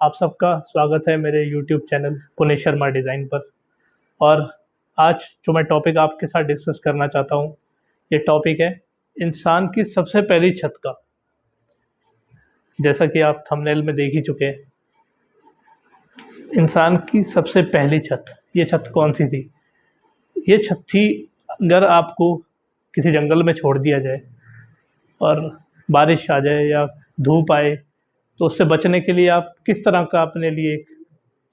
आप सबका स्वागत है मेरे YouTube channel Pune Sharma design पर। और आज जो मैं टॉपिक आपके साथ डिस्कस करना चाहता हूँ, ये टॉपिक है इंसान की सबसे पहली छत का। जैसा कि आप थंबनेल में देख ही चुके हैं, इंसान की सबसे पहली छत, ये छत कौन सी थी? ये छत थी, अगर आपको किसी जंगल में छोड़ दिया जाए और बारिश आ जाए या धूप आए, तो उससे बचने के लिए आप किस तरह का अपने लिए एक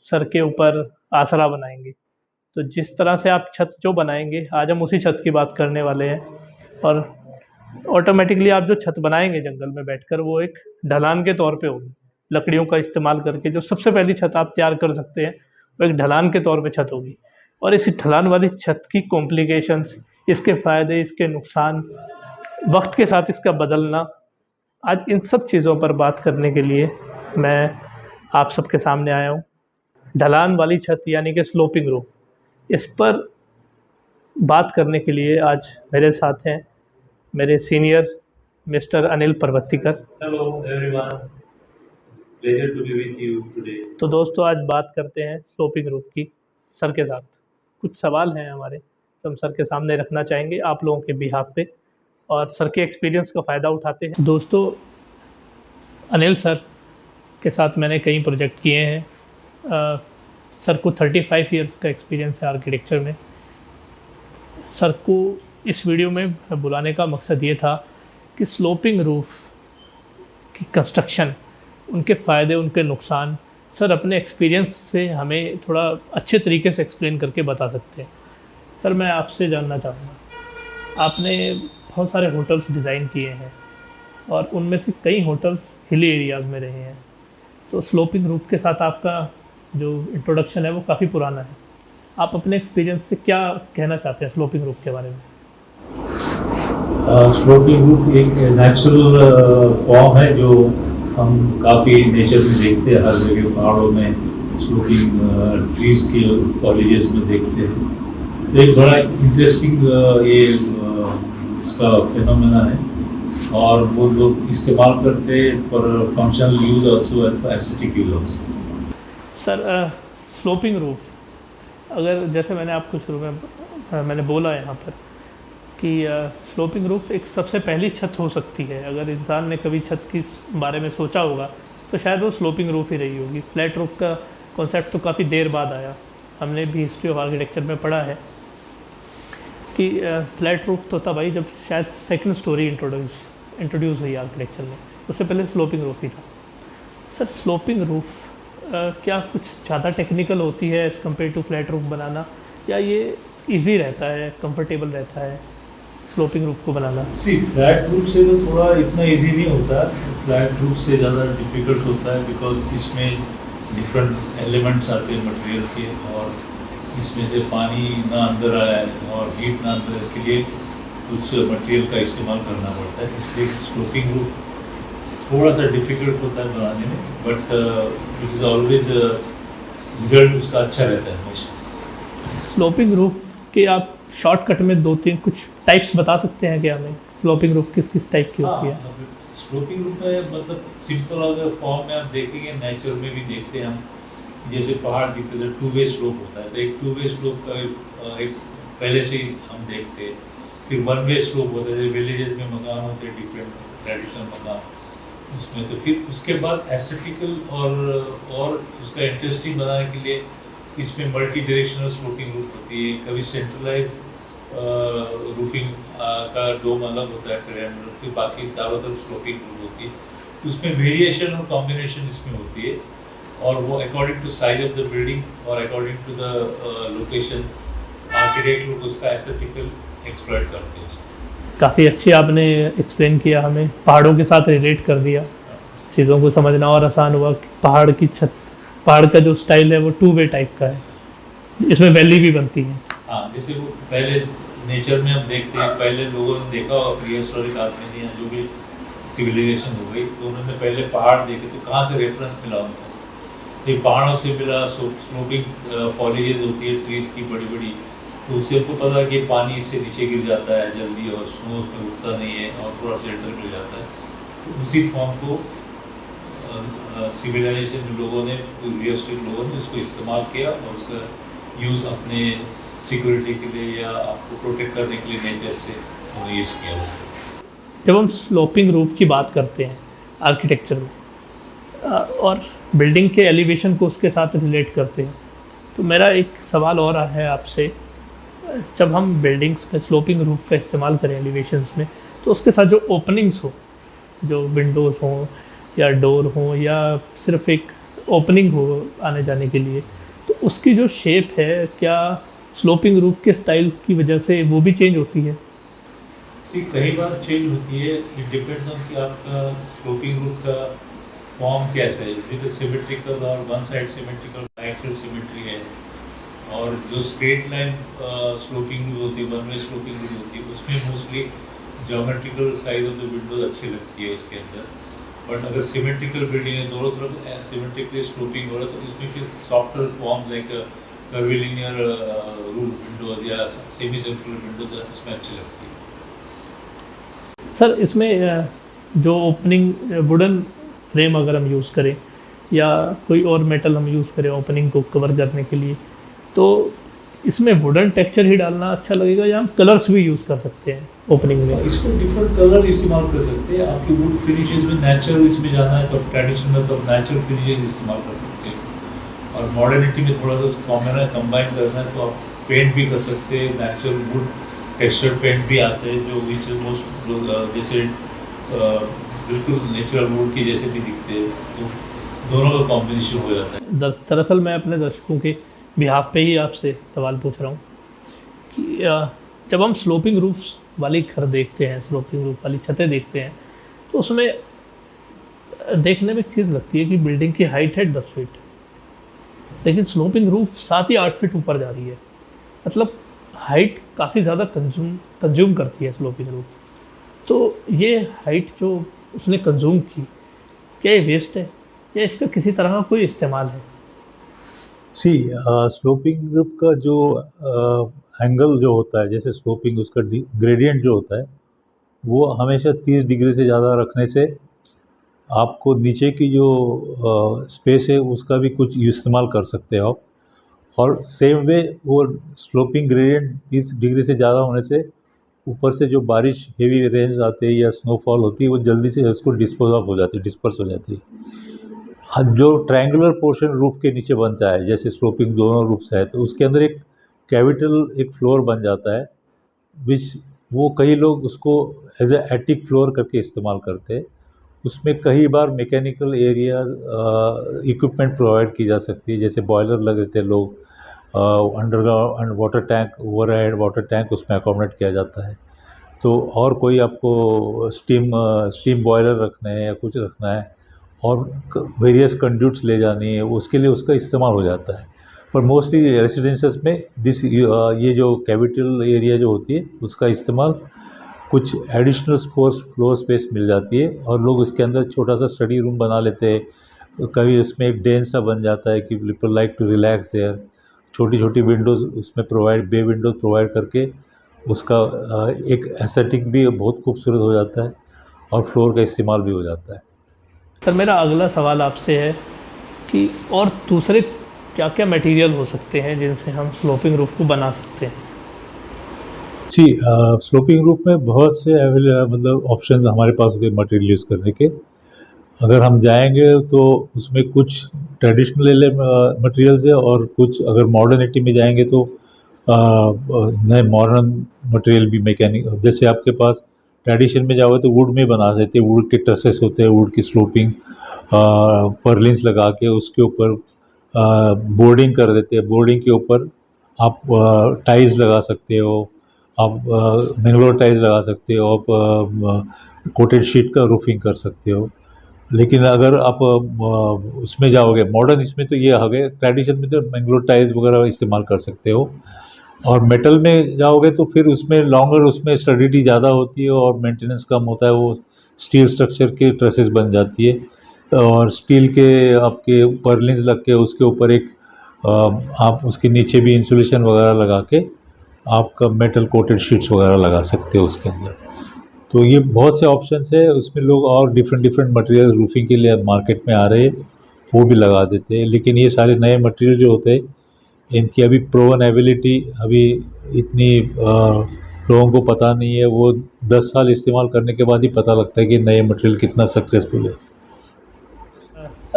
सर के ऊपर आसरा बनाएंगे। तो जिस तरह से आप छत जो बनाएंगे, आज हम उसी छत की बात करने वाले हैं। और ऑटोमेटिकली आप जो छत बनाएंगे जंगल में बैठकर, वो एक ढलान के तौर पे होगी। लकड़ियों का इस्तेमाल करके जो सबसे पहली छत आप तैयार कर सकते हैं, वो एक ढलान के तौर पे छत होगी। और इस ढलान वाली छत की कॉम्प्लिकेशंस, इसके फ़ायदे, इसके नुकसान, वक्त के साथ इसका बदलना, आज इन सब चीज़ों पर बात करने के लिए मैं आप सबके सामने आया हूँ। ढलान वाली छत यानी कि स्लोपिंग रूफ, इस पर बात करने के लिए आज मेरे साथ हैं मेरे senior mister Anil Parvatikar. Hello everyone, pleasure to be with you today. तो दोस्तों, आज बात करते हैं स्लोपिंग रूफ की सर के साथ। कुछ सवाल हैं हमारे जो हम सर के सामने रखना चाहेंगे आप लोगों के बिहाफ पे, और सर के एक्सपीरियंस का फ़ायदा उठाते हैं। दोस्तों, अनिल सर के साथ मैंने कई प्रोजेक्ट किए हैं। सर को 35 इयर्स का एक्सपीरियंस है आर्किटेक्चर में। सर को इस वीडियो में बुलाने का मकसद ये था कि स्लोपिंग रूफ की कंस्ट्रक्शन, उनके फ़ायदे, उनके नुकसान, सर अपने एक्सपीरियंस से हमें थोड़ा अच्छे तरीके से एक्सप्लेन करके बता सकते हैं। सर, मैं आपसे जानना चाहूँगा, आपने बहुत सारे होटल्स डिज़ाइन किए हैं और उनमें से कई होटल्स हिली एरियाज़ में रहे हैं। तो स्लोपिंग रूफ के साथ आपका जो इंट्रोडक्शन है वो काफ़ी पुराना है। आप अपने एक्सपीरियंस से क्या कहना चाहते हैं स्लोपिंग रूफ के बारे में? स्लोपिंग रूफ एक नेचुरल फॉर्म है जो हम काफ़ी नेचर में देखते हैं, हर जगह पहाड़ों में स्लोपिंग ट्रीज के फॉलिजेस में देखते हैं। तो एक बड़ा इंटरेस्टिंग ये इसका फिनोमेना है और वो लोग इस्तेमाल करते हैं for functional use also, aesthetic use also. Sir, sloping roof, अगर जैसे मैंने आपको शुरू में मैंने बोला यहाँ पर कि स्लोपिंग रूफ एक सबसे पहली छत हो सकती है। अगर इंसान ने कभी छत के बारे में सोचा होगा तो शायद वो स्लोपिंग रूफ ही रही होगी। फ्लैट रूफ का कॉन्सेप्ट तो काफ़ी देर बाद आया। हमने भी हिस्ट्री ऑफ आर्किटेक्चर में पढ़ा है कि फ्लैट रूफ तो तब आई जब शायद सेकंड स्टोरी इंट्रोड्यूस हुई आर्किटेक्चर में। उससे पहले स्लोपिंग रूफ ही था। सर, स्लोपिंग रूफ क्या कुछ ज़्यादा टेक्निकल होती है as compared to flat roof बनाना, या ये इजी रहता है, कंफर्टेबल रहता है स्लोपिंग रूफ को बनाना? फ्लैट रूफ से तो थोड़ा इतना इजी नहीं होता, फ्लैट रूफ से ज़्यादा डिफिकल्ट होता है बिकॉज इसमें डिफरेंट एलिमेंट्स आते हैं मटेरियल के, और इसमें से पानी ना अंदर आए और हीट ना अंदर, इसके लिए कुछ मटेरियल का इस्तेमाल करना पड़ता है। इसलिए स्लोपिंग रूफ थोड़ा सा डिफिकल्ट होता है बनाने में, but it is always result उसका अच्छा रहता है हमेशा। स्लोपिंग रूफ के आप शॉर्टकट में 2-3 कुछ टाइप्स बता सकते हैं क्या हमें? स्लोपिंग रूफ किस किस टाइप की होती है? स्लोपिंग रूफ में मतलब सिंपल अगर फॉर्म में आप देखेंगे, नेचर में भी देखते हैं हम, जैसे पहाड़ दिखते हैं, 2 वे स्लोप होता है। तो एक 2 वे स्लोप का एक पहले से ही हम देखते हैं। फिर 1 वे स्लोप होता है, विलेजेस में मकान होते हैं, डिफरेंट ट्रेडिशनल मकान उसमें। तो फिर उसके बाद एस्थेटिकल और उसका इंटरेस्टिंग बनाने के लिए इसमें मल्टी डायरेक्शनल स्लोपिंग रूफ होती है। कभी सेंट्रलाइज रूफिंग का डोम अलग होता है ट्रायंगुलर, फिर बाकी चारों तरफ स्लोपिंग रूफ होती है। उसमें वेरिएशन और कॉम्बिनेशन इसमें होती है, और वो according to size of the building और according to the location architect लोग उसका एस्थेटिकल एक्सप्लॉइट करते हैं। काफ़ी अच्छी आपने एक्सप्लेन किया, हमें पहाड़ों के साथ रिलेट कर दिया, चीज़ों को समझना और आसान हुआ कि पहाड़ की छत, पहाड़ का जो स्टाइल है वो 2 वे टाइप का है, इसमें वैली भी बनती है। हाँ, जैसे वो पहले नेचर में हम देखते हैं, पहले लोगों ने देखा और प्री हिस्टोरिक आदमी ने जो भी सिविलाइजेशन हो गई, तो उन्होंने पहले पहाड़ देखे, तो कहाँ से रेफरेंस मिला उनको? तो पहाड़ों से मिला, स्लोपिंग फॉलिजेस होती है ट्रीज की बड़ी बड़ी, तो उससे हमको पता है कि पानी इससे नीचे गिर जाता है जल्दी और स्नो उसमें उगता नहीं है और थोड़ा शेल्टर मिल जाता है। तो उसी फॉर्म को सिविलाइजेशन लोगों ने, रियल एस्टेट लोगों ने उसको इस्तेमाल किया और उसका यूज़ अपने सिक्योरिटी के लिए या आपको प्रोटेक्ट करने के लिए नेचर से उन्होंने यूज़ किया उसको। जब हम स्लोपिंग रूफ की बात करते हैं आर्किटेक्चर में और बिल्डिंग के एलिवेशन को उसके साथ रिलेट करते हैं, तो मेरा एक सवाल और है आपसे। जब हम बिल्डिंग्स में स्लोपिंग रूफ का इस्तेमाल करें एलिवेशंस में, तो उसके साथ जो ओपनिंग्स हो, जो विंडोज़ हों या डोर हों या सिर्फ एक ओपनिंग हो आने जाने के लिए, तो उसकी जो शेप है, क्या स्लोपिंग रूफ के स्टाइल की वजह से वो भी चेंज होती है? सी कई बार चेंज होती है, इट डिपेंड्स ऑन कि आपका स्लोपिंग रूफ का फॉर्म कैसा है। इज इट सिमेट्रिकल और one side symmetrical, actual symmetry है। और जो स्ट्रेट लाइन स्लोपिंग रूफ होती है, वन वे स्लोपिंग रूफ होती है, उसमें mostly geometrical size of the Windows अच्छी लगती है उसके अंदर। बट अगर सिमेट्रिकल बिल्डिंग है, दोनों तरफ सिमेट्रिकली स्लोपिंग हो रहा है, तो इसमें फिर softer form like curvilinear roof Windows या सेमी सर्कुलर विंडोज उसमें अच्छी लगती है। सर, इसमें जो ओपनिंग वुडन फ्रेम अगर हम यूज़ करें या कोई और मेटल हम यूज़ करें ओपनिंग को कवर करने के लिए, तो इसमें वुडन टेक्सचर ही डालना अच्छा लगेगा या हम कलर्स भी यूज़ कर सकते हैं ओपनिंग में? इसको डिफरेंट कलर इस्तेमाल कर सकते हैं। आपकी वुड फिनिशेस में नेचुरल इसमें जाना है तो ट्रेडिशनल में तो नेचुरल फिनिशेस इस्तेमाल कर सकते हैं। और मॉडर्निटी में थोड़ा सा कॉमन है, कंबाइन करना है, तो आप पेंट भी कर सकते हैं। नेचुरल वुड टेक्सचर पेंट भी आते हैं जो विच मोस्ट लोग जैसे बिल्कुल नेचुरल वुड की जैसे भी दिखते हैं, तो दोनों का कॉम्बिनेशन हो जाता है। दरअसल मैं अपने दर्शकों के बिहाफ पे ही आपसे सवाल पूछ रहा हूँ कि जब हम स्लोपिंग रूफ्स वाली घर देखते हैं, स्लोपिंग रूफ वाली छतें देखते हैं, तो उसमें देखने में एक चीज़ लगती है कि बिल्डिंग की हाइट है 10 फीट, लेकिन स्लोपिंग रूफ 7 या 8 फीट ऊपर जा रही है। मतलब हाइट काफ़ी ज़्यादा कंज्यूम करती है स्लोपिंग रूफ। तो ये हाइट जो उसने कंज्यूम की, क्या ये वेस्ट है या इसका किसी तरह का कोई इस्तेमाल है? सी स्लोपिंग रूफ का जो एंगल जो होता है, जैसे स्लोपिंग उसका ग्रेडियंट जो होता है, वो हमेशा 30 डिग्री से ज़्यादा रखने से आपको नीचे की जो स्पेस है उसका भी कुछ इस्तेमाल कर सकते हो आप। और सेम वे वो स्लोपिंग ग्रेडियंट 30 डिग्री से ज़्यादा होने से ऊपर से जो बारिश, हेवी रेन्स आते हैं या स्नोफॉल होती है, वो जल्दी से उसको डिस्पोज ऑफ हो जाती है, डिस्पर्स हो जाती है। हाँ, जो ट्रायंगुलर पोर्शन रूफ के नीचे बनता है, जैसे स्लोपिंग दोनों रूफ्स है, तो उसके अंदर एक कैविटल, एक फ्लोर बन जाता है, विच वो कई लोग उसको एज ए एटिक फ्लोर करके इस्तेमाल करते हैं। उसमें कई बार मैकेनिकल एरिया इक्विपमेंट प्रोवाइड की जा सकती है, जैसे बॉयलर लगे थे लोग, underground water tank, overhead water tank उसमें अकोमोडेट किया जाता है। तो और कोई आपको स्टीम बॉयलर रखना है या कुछ रखना है और वेरियस कंड्यूट्स ले जानी है, उसके लिए उसका इस्तेमाल हो जाता है। पर मोस्टली रेसिडेंसेस में ये जो कैविटल एरिया जो होती है उसका इस्तेमाल कुछ एडिशनल फ्लोर स्पेस मिल जाती है और लोग उसके अंदर छोटा सा स्टडी रूम बना लेते हैं। कभी उसमें एक डेन सा बन जाता है कि people like to relax there. छोटी छोटी विंडोज़ उसमें बे विंडोज़ प्रोवाइड करके उसका एक एस्थेटिक भी बहुत खूबसूरत हो जाता है और फ्लोर का इस्तेमाल भी हो जाता है। सर, मेरा अगला सवाल आपसे है कि और दूसरे क्या क्या मटेरियल हो सकते हैं जिनसे हम स्लोपिंग रूफ को बना सकते हैं? जी, स्लोपिंग रूफ में बहुत से मतलब ऑप्शंस हमारे पास होते हैं मटेरियल यूज़ करने के। अगर हम जाएंगे तो उसमें कुछ ट्रेडिशनल मटेरियल्स है और कुछ अगर मॉडर्निटी में जाएंगे तो नए मॉडर्न मटेरियल भी, मैकेनिक। जैसे आपके पास ट्रेडिशन में जाओगे तो वुड में बना देते हैं, वुड के ट्रसेस होते हैं, वुड की स्लोपिंग पर्लिन्स लगा के उसके ऊपर बोर्डिंग कर देते हैं। बोर्डिंग के ऊपर आप टाइल्स लगा सकते हो, आप मैंगलोर टाइल्स लगा सकते हो, आप कोटेड शीट का रूफिंग कर सकते हो। लेकिन अगर आप उसमें जाओगे मॉडर्न, इसमें तो ये आ गए, ट्रेडिशन में तो मैंगलोर टाइल्स वगैरह इस्तेमाल कर सकते हो। और मेटल में जाओगे तो फिर उसमें लॉन्गर, उसमें स्टडिटी ज़्यादा होती है और मेंटेनेंस कम होता है। वो स्टील स्ट्रक्चर के ट्रेसेस बन जाती है और स्टील के आपके पर्लिन्स लग के उसके ऊपर एक आप उसके नीचे भी इंसुलेशन वगैरह लगा के आपका मेटल कोटेड शीट्स वगैरह लगा सकते हो उसके अंदर। तो ये बहुत से ऑप्शंस है उसमें। लोग और डिफरेंट डिफरेंट मटेरियल रूफिंग के लिए मार्केट में आ रहे हैं, वो भी लगा देते हैं। लेकिन ये सारे नए मटेरियल जो होते हैं इनकी अभी प्रोवन एबिलिटी अभी इतनी लोगों को पता नहीं है। वो 10 साल इस्तेमाल करने के बाद ही पता लगता है कि नए मटेरियल कितना सक्सेसफुल है।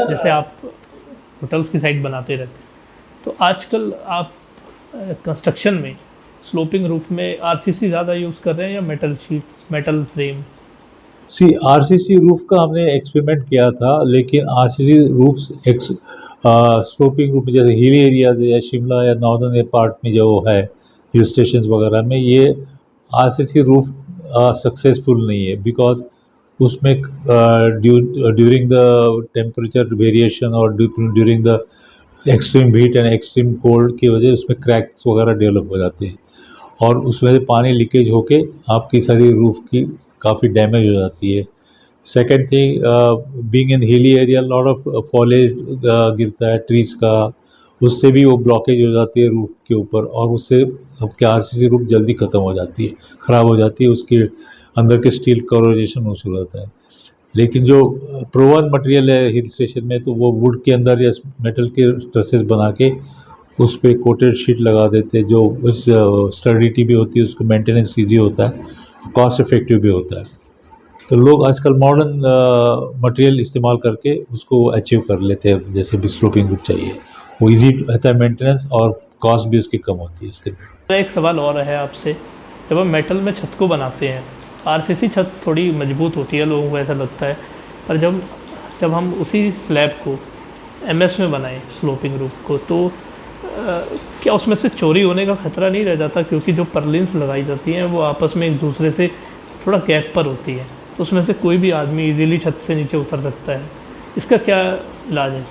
जैसे आप होटल्स की साइट बनाते रहते हैं, तो आजकल आप कंस्ट्रक्शन में स्लोपिंग रूफ में आरसीसी ज़्यादा यूज़ कर रहे हैं या मेटल शीट्स, मेटल फ्रेम? सी आरसीसी रूफ का हमने एक्सपेरिमेंट किया था, लेकिन आरसीसी रूफ स्लोपिंग रूफ जैसे हिल एरियाज या शिमला या नॉर्दर्न पार्ट में जो है हिल स्टेशन वगैरह में, ये आरसीसी रूफ सक्सेसफुल नहीं है। बिकॉज उसमें ड्यूरिंग द टेम्परेचर वेरिएशन और during the extreme heat and extreme cold की वजह उसमें क्रैक्स वगैरह डेवलप हो जाते हैं और उसमें से पानी लीकेज होके आपकी सारी रूफ की काफ़ी डैमेज हो जाती है। Second thing, being in hilly area lot of फॉलेज गिरता है ट्रीज का, उससे भी वो ब्लॉकेज हो जाती है रूफ के ऊपर और उससे आपकी आरसीसी रूफ जल्दी ख़त्म हो जाती है, ख़राब हो जाती है, उसके अंदर के स्टील करोजेशन हो शुरू होता है। लेकिन जो प्रोवन मटेरियल है हिल स्टेशन में, तो वो वुड के अंदर या मेटल के ट्रसेस बना के उस पर कोटेड शीट लगा देते हैं, जो उस स्टर्डिटी भी होती है, उसको मेंटेनेंस ईजी होता है, कॉस्ट इफेक्टिव भी होता है। तो लोग आजकल मॉडर्न मटेरियल इस्तेमाल करके उसको अचीव कर लेते हैं। जैसे भी स्लोपिंग रूफ चाहिए वो इजी रहता है मेंटेनेंस और कॉस्ट भी उसकी कम होती है इसके। मेरा एक सवाल और है आपसे, जब हम मेटल में छत को बनाते हैं, आरसीसी छत थोड़ी मजबूत होती है, लोगों को ऐसा लगता है, पर जब जब हम उसी स्लैब को एमएस में बनाएं स्लोपिंग रूफ को, तो क्या उसमें से चोरी होने का खतरा नहीं रह जाता? क्योंकि जो पर्लिन्स लगाई जाती हैं वो आपस में एक दूसरे से थोड़ा गैप पर होती है, तो उसमें से कोई भी आदमी इजीली छत से नीचे उतर सकता है। इसका क्या इलाज है?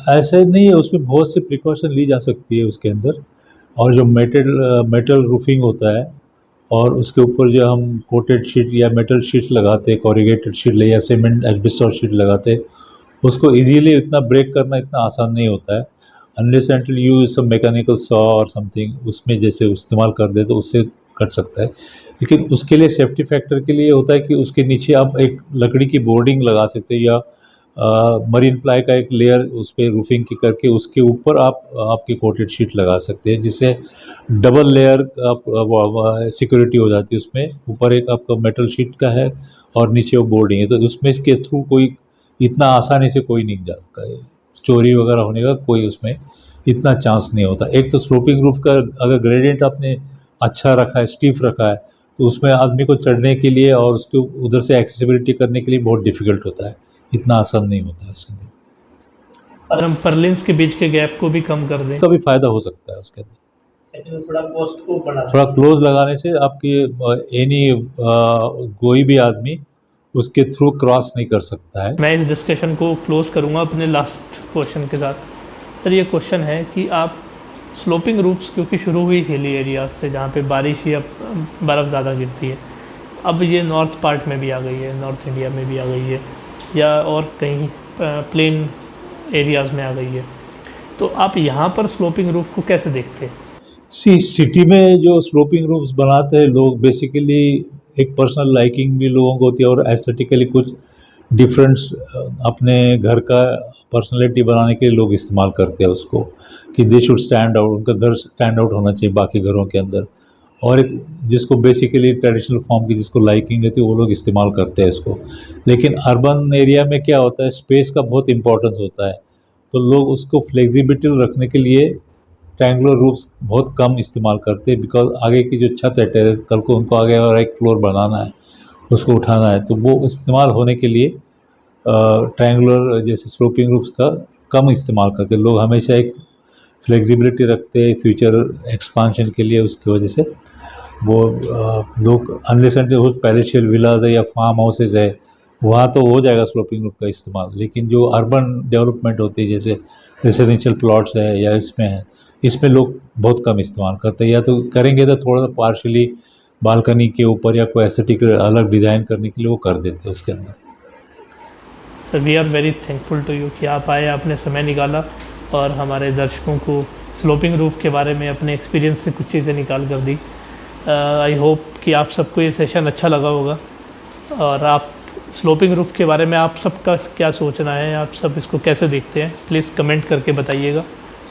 ऐसे नहीं है, उसमें बहुत सी प्रिकॉशन ली जा सकती है उसके अंदर। और जो मेटल रूफिंग होता है और उसके ऊपर जो हम कोटेड शीट या मेटल शीट लगाते हैं, कॉरिगेटेड शीट या सीमेंट एस्बेस्टॉस शीट लगाते हैं, उसको इजीली इतना ब्रेक करना इतना आसान नहीं होता है। Unless until you use some mechanical saw और समथिंग, उसमें जैसे इस्तेमाल कर दे तो उससे कट सकता है। लेकिन उसके लिए सेफ्टी फैक्टर के लिए होता है कि उसके नीचे आप एक लकड़ी की बोर्डिंग लगा सकते हैं या मरीन प्लाई का एक लेयर उस पर रूफिंग की करके उसके ऊपर आप आपकी कोटेड शीट लगा सकते हैं, जिससे डबल लेयर आप सिक्योरिटी हो जाती है। उसमें ऊपर एक आपका मेटल शीट का है और नीचे वो बोर्डिंग है, तो उसमें इसके थ्रू कोई इतना आसानी से कोई नहीं जाता है, चोरी वगैरह होने का कोई उसमें इतना चांस नहीं होता। एक तो स्लोपिंग रूफ का अगर ग्रेडियंट आपने अच्छा रखा है, स्टीफ रखा है, तो उसमें आदमी को चढ़ने के लिए और उसके उधर से एक्सेसिबिलिटी करने के लिए बहुत डिफिकल्ट होता है, इतना आसान नहीं होता है उसके अंदर। और हम पर्लिन्स के बीच के गैप को भी कम कर दें, का भी फायदा हो सकता है उसके अंदर। लेकिन थोड़ा कॉस्ट को बढ़ा थोड़ा क्लोज लगाने से आपकी एनी कोई भी आदमी उसके थ्रू क्रॉस नहीं कर सकता है। मैं इस डिस्कशन को क्लोज करूंगा अपने लास्ट क्वेश्चन के साथ। सर, ये क्वेश्चन है कि आप स्लोपिंग रूफ्स क्योंकि शुरू हुई हिली एरिया से जहाँ पे बारिश या बर्फ़ ज़्यादा गिरती है, अब ये नॉर्थ पार्ट में भी आ गई है, नॉर्थ इंडिया में भी आ गई है या और कहीं प्लेन एरियाज़ में आ गई है, तो आप यहाँ पर स्लोपिंग रूफ को कैसे देखते हैं? सिटी में जो स्लोपिंग रूफ्स बनाते हैं लोग बेसिकली एक पर्सनल लाइकिंग भी लोगों को होती है और एस्थेटिकली कुछ डिफरेंट अपने घर का पर्सनैलिटी बनाने के लिए लोग इस्तेमाल करते हैं उसको, कि दे शुड स्टैंड आउट, उनका घर स्टैंड आउट होना चाहिए बाकी घरों के अंदर। और एक जिसको बेसिकली ट्रेडिशनल फॉर्म की जिसको लाइकिंग रहती है वो लोग इस्तेमाल करते हैं इसको। लेकिन अर्बन एरिया में क्या होता है, स्पेस का बहुत इंपॉर्टेंस होता है, तो लोग उसको फ्लेक्सिबिलिटी रखने के लिए ट्रायंगुलर रूफ्स बहुत कम इस्तेमाल करते हैं। बिकॉज आगे की जो छत है टेरेस, कल को उनको आगे और एक फ्लोर बनाना है, उसको उठाना है, तो वो इस्तेमाल होने के लिए ट्रायंगुलर जैसे स्लोपिंग रूफ्स का कम इस्तेमाल करते हैं। लोग हमेशा एक फ्लेक्सिबिलिटी रखते हैं फ्यूचर एक्सपांशन के लिए, उसकी वजह से वो लोग अनलेस एंटिल पैलेशियल विलाज है या फार्म हाउसेज है वहाँ तो हो जाएगा स्लोपिंग रूफ का इस्तेमाल। लेकिन जो अर्बन डेवलपमेंट होती है जैसे रेसिडेंशियल प्लॉट्स है या इसमें है, इसमें लोग बहुत कम इस्तेमाल करते हैं, या तो करेंगे तो थोड़ा सा पार्शली बालकनी के ऊपर या कोई एस्थेटिक अलग डिज़ाइन करने के लिए वो कर देते हैं उसके अंदर। Sir, we are very thankful to you कि आप आए, आपने समय निकाला और हमारे दर्शकों को स्लोपिंग रूफ के बारे में अपने एक्सपीरियंस से कुछ चीज़ें निकाल कर दी। आई होप कि आप सबको ये सेशन अच्छा लगा होगा, और आप स्लोपिंग रूफ के बारे में आप सबका क्या सोचना है, आप सब इसको कैसे देखते हैं, प्लीज़ कमेंट करके बताइएगा।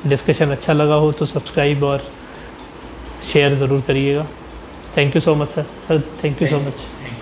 डिस्कशन अच्छा लगा हो तो सब्सक्राइब और शेयर ज़रूर करिएगा। Thank you so much sir, thank you so much.